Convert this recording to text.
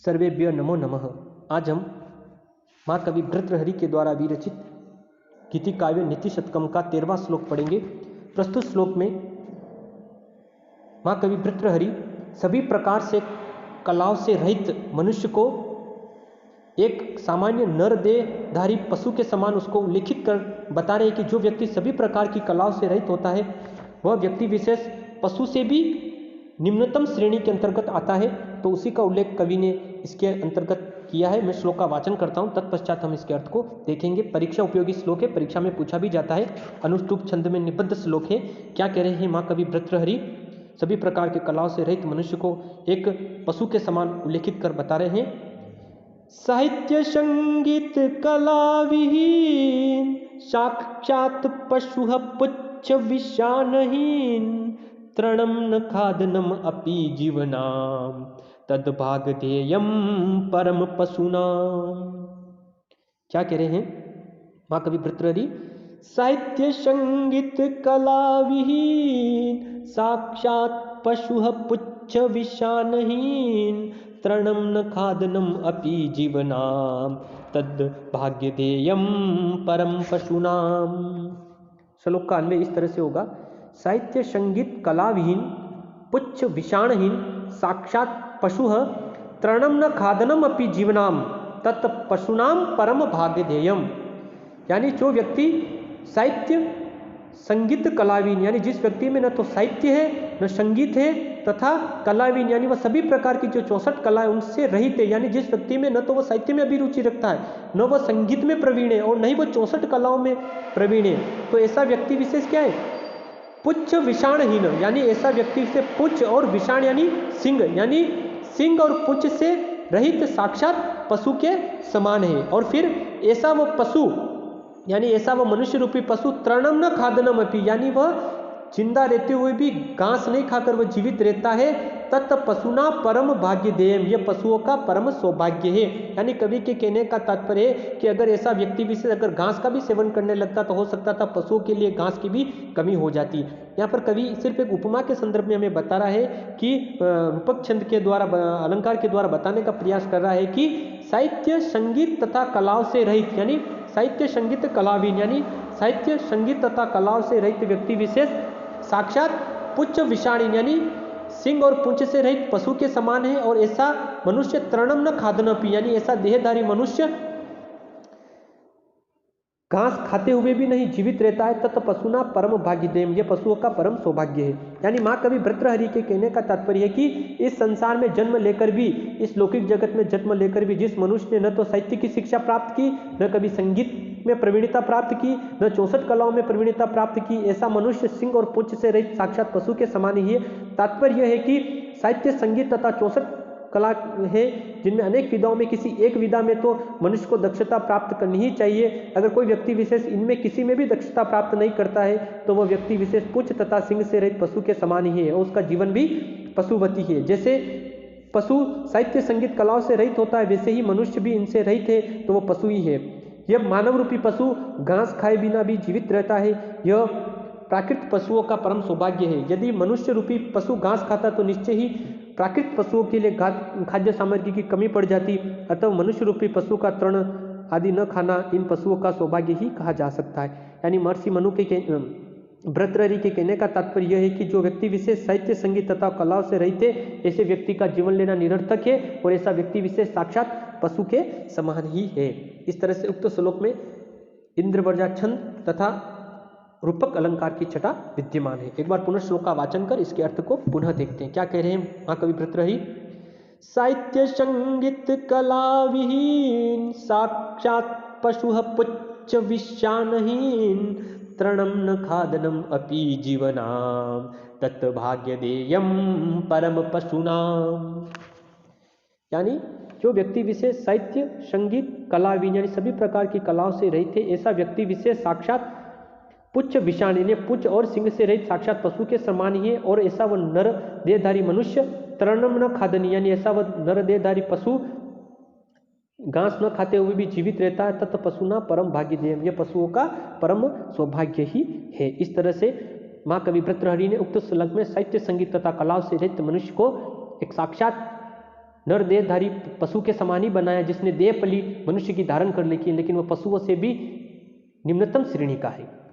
सर्वेभ्य नमो नमः। आज हम माँ कवि भर्तृहरि के द्वारा विरचित गीति काव्य नीति शतकम का 13वां श्लोक पढ़ेंगे। प्रस्तुत श्लोक में माँ कवि भर्तृहरि सभी प्रकार से कलाओं से रहित मनुष्य को एक सामान्य नर देहधारी पशु के समान उसको उल्लेखित कर बता रहे हैं कि जो व्यक्ति सभी प्रकार की कलाओं से रहित होता है वह व्यक्ति विशेष पशु से भी निम्नतम श्रेणी के अंतर्गत आता है। तो उसी का उल्लेख कवि ने इसके अंतर्गत किया है। मैं श्लोक का वाचन करता हूँ, तत्पश्चात हम इसके अर्थ को देखेंगे। परीक्षा उपयोगी श्लोक है, परीक्षा में पूछा भी जाता है। अनुष्टुप छंद में निबद्ध श्लोक है। क्या कह रहे हैं माँ कवि भर्तृहरि? सभी प्रकार के कलाओं से रहित मनुष्य को एक पशु के समान उल्लेखित कर बता रहे हैं। साहित्य संगीत कला विहीन साक्षात पशु पुच्छ विषानहीन तृणम न खादनम अपि जीवनाम तद्भागधेयम परम पशुनाम। क्या कह रहे हैं माँ कवि भर्तृहरि? साहित्य संगीत कला विहीन साक्षात पशु पुच्छ विषानहीन तृणम न खादनम अपि जीवनाम तद्भाग्यधेयम परम पशुनाम। श्लोक का अन्वय इस तरह से होगा। साहित्य संगीत कलाविहीन पुच्छ विषाणहीन साक्षात पशु तृणम न खादनम अपि जीवनाम तत् पशुनाम परम भाग्यधेयम। यानी जो व्यक्ति साहित्य संगीत कलाविहीन, यानी जिस व्यक्ति में न तो साहित्य है न संगीत है तथा कलाविहीन यानी वह सभी प्रकार की जो 64 कलाएं उनसे रहित है, यानी जिस व्यक्ति में न तो वह साहित्य में अभिरुचि रखता है न वह संगीत में प्रवीण है और न ही वह 64 कलाओं में प्रवीण है, तो ऐसा व्यक्ति विशेष क्या है? पुच्छ विषाणहीन, यानी ऐसा व्यक्ति से पुच्छ और विषाण यानी सिंह, यानी सिंह और पुच्छ से रहित साक्षात पशु के समान है। और फिर ऐसा वह पशु यानी ऐसा वह मनुष्य रूपी पशु तृणम न खादनम अपि, यानी वह जिंदा रहते हुए भी घास नहीं खाकर वह जीवित रहता है। तत् पशुना परम भाग्यधेयम, यह पशुओं का परम सौभाग्य है। यानी कवि के कहने का तात्पर्य है कि अगर ऐसा व्यक्ति विशेष अगर घास का भी सेवन करने लगता तो हो सकता था पशुओं के लिए घास की भी कमी हो जाती। यहाँ पर कवि सिर्फ एक उपमा के संदर्भ में हमें बता रहा है कि रूपक छंद के द्वारा अलंकार के द्वारा बताने का प्रयास कर रहा है कि साहित्य संगीत तथा कलाओं से रहित, यानी साहित्य संगीत कलाविहीन यानी साहित्य संगीत तथा कलाओं से रहित व्यक्ति विशेष साक्षात पुच्छ विषाणीन यानी सिंह और पुंछ से रहित पशु के समान है। और ऐसा मनुष्य तृणम न खादनपि, यानी ऐसा देहधारी मनुष्य घास खाते हुए भी नहीं जीवित रहता है। तत् पशुना परम भाग्यधेयम, यह पशुओं का परम सौभाग्य है। यानी माँ कवि भर्तृहरि के कहने का तात्पर्य है कि इस संसार में जन्म लेकर भी, इस लौकिक जगत में जन्म लेकर भी जिस मनुष्य ने न तो साहित्य की शिक्षा प्राप्त की, न कभी संगीत में प्रवीणता प्राप्त की, न 64 कलाओं में प्रवीणता प्राप्त की, ऐसा मनुष्य सिंह और पुच्छ से रहित साक्षात पशु के समान ही है। तात्पर्य यह है कि साहित्य संगीत तथा 64 कला है जिनमें अनेक विधाओं में किसी एक विधा में तो मनुष्य को दक्षता प्राप्त करनी ही चाहिए। अगर कोई व्यक्ति विशेष इनमें किसी में भी दक्षता प्राप्त नहीं करता है तो वह व्यक्ति विशेष पुच्छ तथा सिंह से रहित पशु के समान ही है और उसका जीवन भी पशुवती है। जैसे पशु साहित्य संगीत कलाओं से रहित होता है वैसे ही मनुष्य भी इनसे रहित है तो वह पशु ही है। यह मानव रूपी पशु घास खाए बिना भी जीवित रहता है, यह प्राकृत पशुओं का परम सौभाग्य है। यदि मनुष्य रूपी पशु घास खाता तो निश्चय ही प्राकृत पशुओं के लिए खाद्य सामग्री की कमी पड़ जाती। अतः मनुष्य रूपी पशु का तृण आदि न खाना इन पशुओं का सौभाग्य ही कहा जा सकता है। यानी महर्षि मनु के भर्तृहरि के कहने का तात्पर्य यह है कि जो व्यक्ति विशेष साहित्य संगीत तथा कलाओं से रहित है ऐसे व्यक्ति का जीवन लेना निरर्थक है और ऐसा व्यक्ति विशेष साक्षात पशु के समान ही है। इस तरह से उक्त श्लोक में इंद्रवर्जा छंद तथा रूपक अलंकार की छटा विद्यमान है। एक बार पुनः श्लोक का वाचन कर इसके अर्थ को पुनः देखते हैं। क्या कह रहे हैं माँ कवि भर्तृहरि? साहित्य संगीत कला विहीन साक्षात पशु पुच्छ विषाणहीन तृणम न खादनम अपि जीवनाम तत् भाग्यधेयम परम पशुनाम। यानी जो व्यक्ति विशेष साहित्य संगीत कलाविहीन यानी सभी प्रकार की कलाओं से रहित है ऐसा व्यक्ति विशेष साक्षात पुच्छ विषाण यानी पुच्छ और सिंह से रहित साक्षात पशु के समान ही है। और ऐसा वह नर देहधारी मनुष्य तृणम न खादनी यानी ऐसा वह नर देहधारी पशु घास न खाते हुए भी जीवित रहता है। तत् पशुना परम भाग्यधेयम, यह पशुओं का परम सौभाग्य ही है। इस तरह से माँ कवि भर्तृहरि ने उक्त श्लोक में साहित्य संगीत तथा कलाओं से रहित मनुष्य को एक साक्षात नर देहधारी पशु के समान ही बनाया, जिसने देहपली मनुष्य की धारण कर ली, लेकिन वह पशुओं से भी निम्नतम श्रेणी का है।